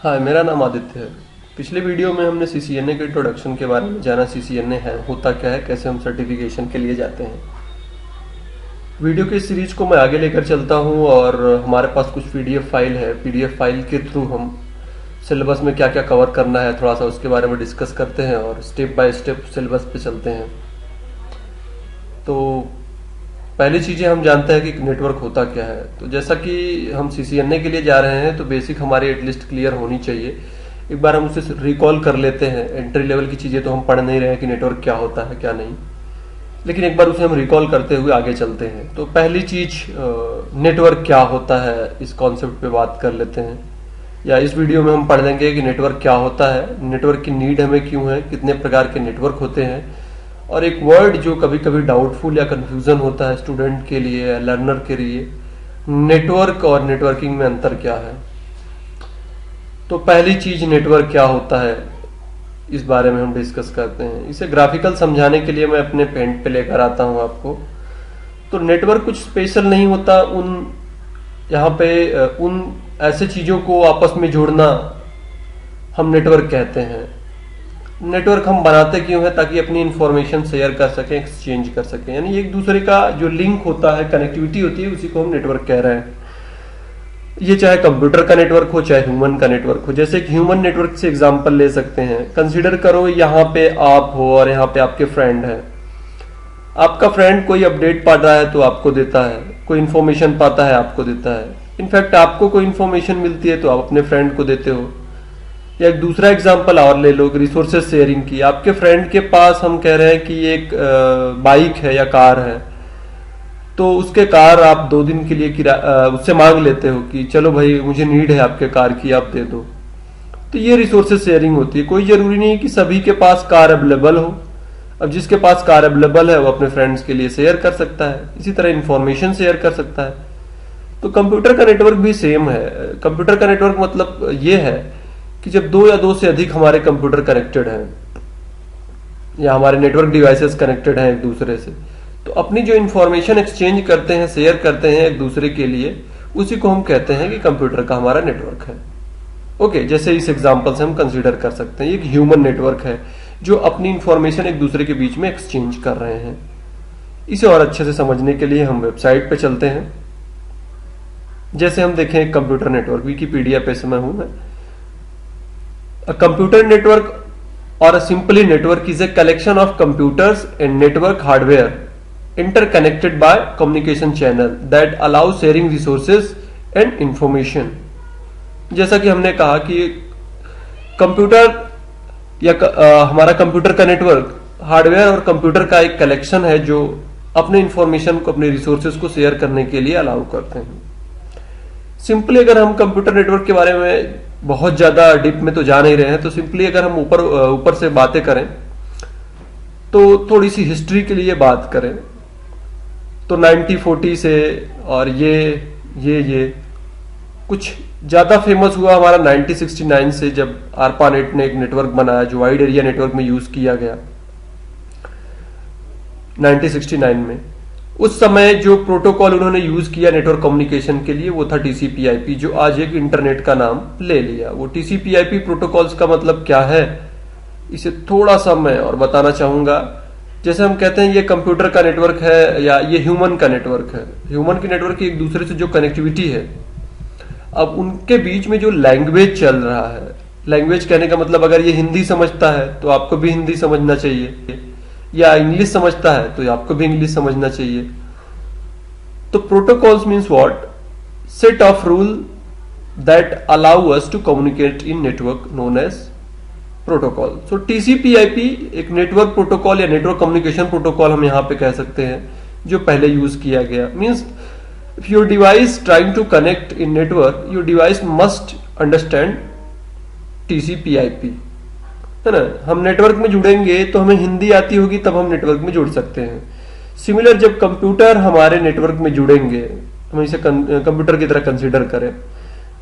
हाँ, मेरा नाम आदित्य है। पिछले वीडियो में हमने सीसीएनए के इंट्रोडक्शन के बारे में जाना, सीसीएनए है, होता क्या है, कैसे हम सर्टिफिकेशन के लिए जाते हैं। वीडियो की सीरीज को मैं आगे लेकर चलता हूँ और हमारे पास कुछ पीडीएफ फाइल है। पीडीएफ फाइल के थ्रू हम सिलेबस में क्या क्या कवर करना है थोड़ा सा उसके बारे में डिस्कस करते हैं और स्टेप बाय स्टेप सिलेबस पे चलते हैं। तो पहली चीज़ें हम जानते हैं कि नेटवर्क होता क्या है। तो जैसा कि हम सीसीएनए के लिए जा रहे हैं तो बेसिक हमारी एटलीस्ट क्लियर होनी चाहिए। एक बार हम उसे रिकॉल कर लेते हैं। एंट्री लेवल की चीज़ें तो हम पढ़ नहीं रहे हैं कि नेटवर्क क्या होता है क्या नहीं, लेकिन एक बार उसे हम रिकॉल करते हुए आगे चलते हैं। तो पहली चीज़ नेटवर्क क्या होता है, इस कॉन्सेप्ट पे बात कर लेते हैं। या इस वीडियो में हम पढ़ लेंगे कि नेटवर्क क्या होता है, नेटवर्क की नीड हमें क्यों है, कितने प्रकार के नेटवर्क होते हैं, और एक वर्ड जो कभी कभी डाउटफुल या कंफ्यूजन होता है स्टूडेंट के लिए या लर्नर के लिए, नेटवर्क और नेटवर्किंग में अंतर क्या है। तो पहली चीज नेटवर्क क्या होता है, इस बारे में हम डिस्कस करते हैं। इसे ग्राफिकल समझाने के लिए मैं अपने पेंट पे लेकर आता हूं आपको। तो नेटवर्क कुछ स्पेशल नहीं होता, यहाँ पे उन ऐसे चीजों को आपस में जोड़ना हम नेटवर्क कहते हैं। नेटवर्क हम बनाते क्यों है, ताकि अपनी इंफॉर्मेशन शेयर कर सकें, एक्सचेंज कर सकें, यानी एक दूसरे का जो लिंक होता है, कनेक्टिविटी होती है, उसी को हम नेटवर्क कह रहे हैं। ये चाहे कंप्यूटर का नेटवर्क हो चाहे ह्यूमन का नेटवर्क हो। जैसे एक ह्यूमन नेटवर्क से एग्जांपल ले सकते हैं। कंसीडर करो यहाँ पे आप हो और यहाँ पे आपके फ्रेंड है। आपका फ्रेंड कोई अपडेट पा रहा है तो आपको देता है, कोई इन्फॉर्मेशन पाता है आपको देता है। इनफैक्ट आपको कोई इन्फॉर्मेशन मिलती है तो आप अपने फ्रेंड को देते हो। या एक दूसरा एग्जांपल और ले लो, रिसोर्सेज शेयरिंग की। आपके फ्रेंड के पास हम कह रहे हैं कि एक बाइक है या कार है, तो उसके कार आप 2 दिन के लिए उससे मांग लेते हो कि चलो भाई मुझे नीड है आपके कार की, आप दे दो। तो ये रिसोर्सेज शेयरिंग होती है। कोई जरूरी नहीं कि सभी के पास कार अवेलेबल हो। अब जिसके पास कार अवेलेबल है वो अपने फ्रेंड्स के लिए शेयर कर सकता है, इसी तरह इंफॉर्मेशन शेयर कर सकता है। तो कंप्यूटर का नेटवर्क भी सेम है। कंप्यूटर का नेटवर्क मतलब ये है कि जब 2 या 2 से अधिक हमारे कंप्यूटर कनेक्टेड हैं या हमारे नेटवर्क डिवाइसेस कनेक्टेड हैं एक दूसरे से, तो अपनी जो इंफॉर्मेशन एक्सचेंज करते हैं, शेयर करते हैं एक दूसरे के लिए, उसी को हम कहते हैं कि कंप्यूटर का हमारा नेटवर्क है। ओके, जैसे इस एग्जांपल से हम कंसीडर कर सकते हैं एक ह्यूमन नेटवर्क है जो अपनी इंफॉर्मेशन एक दूसरे के बीच में एक्सचेंज कर रहे हैं। इसे और अच्छे से समझने के लिए हम वेबसाइट पे चलते हैं। जैसे हम देखें कंप्यूटर नेटवर्क, विकिपीडिया पे समय हूं मैं। A computer network or a simply network is a collection of computers and network hardware interconnected by communication channel that allow sharing resources and information। जैसा कि हमने कहा कि कंप्यूटर या हमारा कंप्यूटर का नेटवर्क हार्डवेयर और कंप्यूटर का एक कलेक्शन है जो अपने इंफॉर्मेशन को, अपने रिसोर्सेज को शेयर करने के लिए अलाउ करते हैं। सिंपली अगर हम कंप्यूटर नेटवर्क के बारे में बहुत ज्यादा डीप में तो जा नहीं रहे हैं, तो सिंपली अगर हम ऊपर से बातें करें तो थोड़ी सी हिस्ट्री के लिए बात करें तो 1940 से और ये कुछ ज्यादा फेमस हुआ हमारा 1969 से, जब ARPANET ने एक नेटवर्क बनाया जो वाइड एरिया नेटवर्क में यूज किया गया 1969 में। उस समय जो प्रोटोकॉल उन्होंने यूज किया नेटवर्क कम्युनिकेशन के लिए वो था TCP/IP, जो आज एक इंटरनेट का नाम ले लिया। वो TCP/IP प्रोटोकॉल्स का मतलब क्या है, इसे थोड़ा सा मैं और बताना चाहूंगा। जैसे हम कहते हैं ये कंप्यूटर का नेटवर्क है या ये ह्यूमन का नेटवर्क है। ह्यूमन के नेटवर्क की एक दूसरे से जो कनेक्टिविटी है, अब उनके बीच में जो लैंग्वेज चल रहा है, लैंग्वेज कहने का मतलब अगर ये हिंदी समझता है तो आपको भी हिंदी समझना चाहिए, या इंग्लिश समझता है तो आपको भी इंग्लिश समझना चाहिए। तो protocols means what, set of rule that allow us to communicate in network known as protocol. So TCP/IP एक नेटवर्क प्रोटोकॉल या नेटवर्क कम्युनिकेशन प्रोटोकॉल हम यहां पे कह सकते हैं जो पहले यूज किया गया। Means if your device trying to connect in network, your device must understand TCP/IP, है ना। हम नेटवर्क में जुड़ेंगे तो हमें हिंदी आती होगी तब हम नेटवर्क में जुड़ सकते हैं। सिमिलर जब कंप्यूटर हमारे नेटवर्क में जुड़ेंगे, हम इसे कंप्यूटर की तरह कंसीडर करें,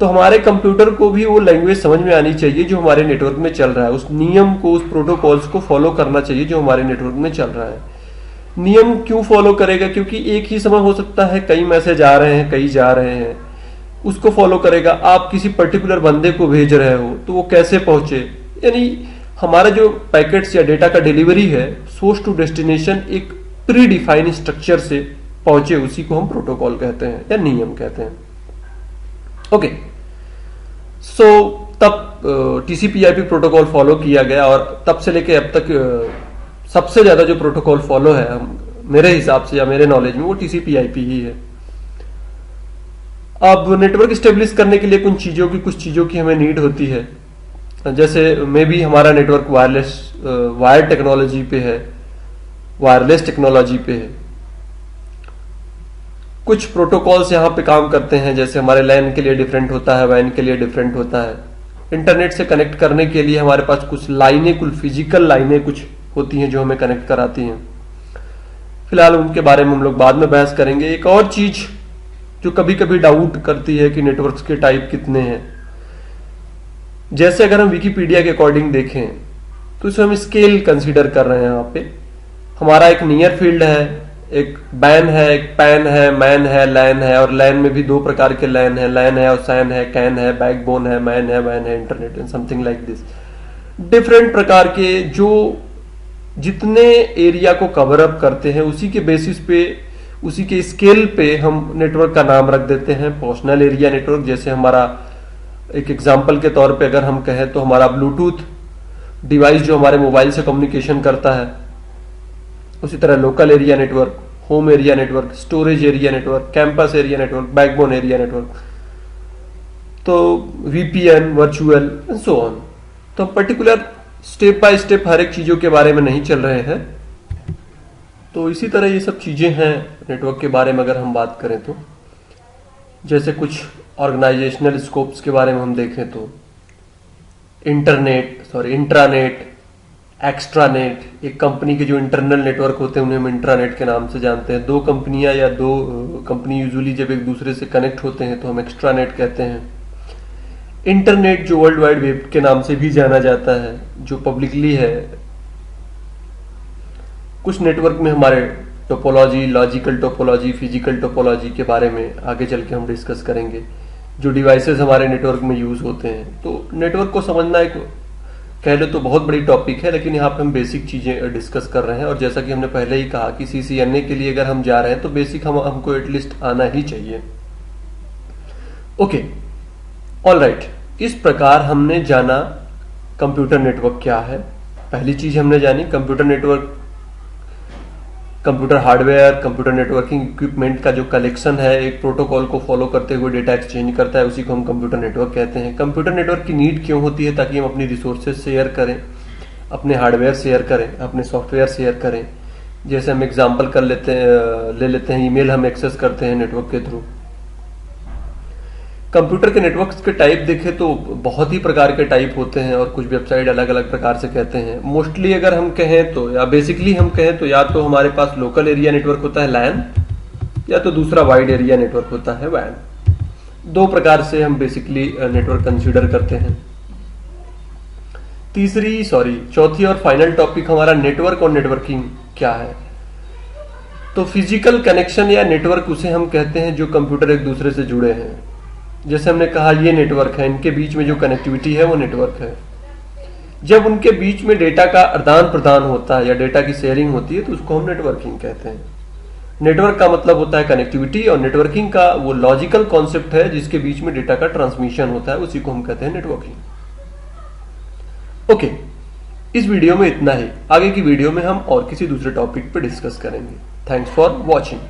तो हमारे कंप्यूटर को भी वो लैंग्वेज समझ में आनी चाहिए जो हमारे नेटवर्क में चल रहा है। उस नियम को, उस प्रोटोकॉल्स को फॉलो करना चाहिए जो हमारे नेटवर्क में चल रहा है। नियम क्यों फॉलो करेगा, क्योंकि एक ही समय हो सकता है कई मैसेज आ रहे हैं, कई जा रहे हैं। उसको फॉलो करेगा। आप किसी पर्टिकुलर बंदे को भेज रहे हो तो वो कैसे पहुंचे, यानी हमारा जो पैकेट्स या डेटा का डिलीवरी है सोर्स टू डेस्टिनेशन एक प्री डिफाइंड स्ट्रक्चर से पहुंचे, उसी को हम प्रोटोकॉल कहते हैं या नियम कहते हैं। ओके, सो तब टीसीपी/आईपी प्रोटोकॉल फॉलो किया गया और तब से लेके अब तक सबसे ज्यादा जो प्रोटोकॉल फॉलो है मेरे हिसाब से या मेरे नॉलेज में वो टीसीपी/आईपी ही है। अब नेटवर्क स्टेब्लिश करने के लिए कुछ चीजों की हमें नीड होती है। जैसे मे बी हमारा नेटवर्क वायर टेक्नोलॉजी पे है, वायरलेस टेक्नोलॉजी पे है। कुछ प्रोटोकॉल्स यहाँ पे काम करते हैं, जैसे हमारे लैन के लिए डिफरेंट होता है, वैन के लिए डिफरेंट होता है। इंटरनेट से कनेक्ट करने के लिए हमारे पास कुछ लाइनें, कुछ फिजिकल लाइनें कुछ होती हैं जो हमें कनेक्ट कराती हैं। फिलहाल उनके बारे में हम लोग बाद में बहस करेंगे। एक और चीज जो कभी कभी डाउट करती है कि नेटवर्क्स के टाइप कितने हैं, जैसे अगर हम विकिपीडिया के अकॉर्डिंग देखें तो इसमें हम स्केल कंसीडर कर रहे हैं। यहाँ पे हमारा एक नियर फील्ड है, एक बैन है, एक पैन है, मैन है, लैन है, और लैन में भी दो प्रकार के लैन है, लैन है और सैन है, कैन है, बैकबोन है, मैन है, वैन है, इंटरनेट है, समथिंग लाइक दिस। डिफरेंट प्रकार के जो जितने एरिया को कवर अप करते हैं उसी के बेसिस पे, उसी के स्केल पे हम नेटवर्क का नाम रख देते हैं। पर्सनल एरिया नेटवर्क, जैसे हमारा एक एग्जांपल के तौर पे अगर हम कहें तो हमारा ब्लूटूथ डिवाइस जो हमारे मोबाइल से कम्युनिकेशन करता है, उसी तरह local area network, home area network, storage area network, campus area network, backbone area network, तो VPN, virtual and so on. तो पर्टिकुलर स्टेप बाय स्टेप हर एक चीजों के बारे में नहीं चल रहे हैं। तो इसी तरह ये सब चीजें हैं नेटवर्क के बारे में अगर हम बात करें तो। जैसे कुछ ऑर्गेनाइजेशनल स्कोप्स के बारे में हम देखें तो इंट्रानेट, एक्स्ट्रानेट, एक कंपनी के जो इंटरनल नेटवर्क होते हैं उन्हें हम इंट्रानेट के नाम से जानते हैं। दो कंपनियां या दो कंपनी यूजुअली जब एक दूसरे से कनेक्ट होते हैं तो हम एक्स्ट्रानेट कहते हैं। इंटरनेट जो वर्ल्ड वाइड वेब के नाम से भी जाना जाता है, जो पब्लिकली है। कुछ नेटवर्क में हमारे topology, logical topology, physical topology के बारे में आगे चल के हम डिस्कस करेंगे, जो डिवाइसेस हमारे नेटवर्क में यूज होते हैं। तो नेटवर्क को समझना एक कह लो तो बहुत बड़ी टॉपिक है, लेकिन यहाँ पे हम बेसिक चीजें डिस्कस कर रहे हैं। और जैसा कि हमने पहले ही कहा कि सीसीएनए के लिए अगर हम जा रहे हैं तो बेसिक हमको एटलीस्ट आना ही चाहिए। ओके, ऑलराइट, इस प्रकार हमने जाना कंप्यूटर नेटवर्क क्या है। पहली चीज हमने जानी computer network, computer hardware, computer networking equipment का जो कलेक्शन है, एक प्रोटोकॉल को फॉलो करते हुए डेटा एक्सचेंज करता है, उसी को हम कंप्यूटर नेटवर्क कहते हैं। कंप्यूटर नेटवर्क की नीड क्यों होती है? ताकि हम अपनी रिसोर्सेज शेयर करें, अपने हार्डवेयर शेयर करें, अपने सॉफ्टवेयर शेयर करें। जैसे हम एग्जाम्पल ले लेते हैं, ईमेल हम एक्सेस करते हैं नेटवर्क के थ्रू। कंप्यूटर के नेटवर्क्स के टाइप देखें तो बहुत ही प्रकार के टाइप होते हैं और कुछ वेबसाइट अलग अलग प्रकार से कहते हैं। मोस्टली अगर हम कहें तो, या बेसिकली हम कहें तो, या तो हमारे पास लोकल एरिया नेटवर्क होता है लैन, या तो दूसरा वाइड एरिया नेटवर्क होता है वैन। दो प्रकार से हम बेसिकली नेटवर्क कंसीडर करते हैं। चौथी और फाइनल टॉपिक हमारा नेटवर्क और नेटवर्किंग क्या है। तो फिजिकल कनेक्शन या नेटवर्क उसे हम कहते हैं जो कंप्यूटर एक दूसरे से जुड़े हैं। जैसे हमने कहा ये नेटवर्क है, इनके बीच में जो कनेक्टिविटी है वो नेटवर्क है। जब उनके बीच में डेटा का आदान प्रदान होता है या डेटा की शेयरिंग होती है तो उसको हम नेटवर्किंग कहते हैं। नेटवर्क का मतलब होता है कनेक्टिविटी, और नेटवर्किंग का वो लॉजिकल कॉन्सेप्ट है जिसके बीच में डेटा का ट्रांसमिशन होता है, उसी को हम कहते हैं नेटवर्किंग। ओके, इस वीडियो में इतना ही। आगे की वीडियो में हम और किसी दूसरे टॉपिक पर डिस्कस करेंगे। Thanks for watching.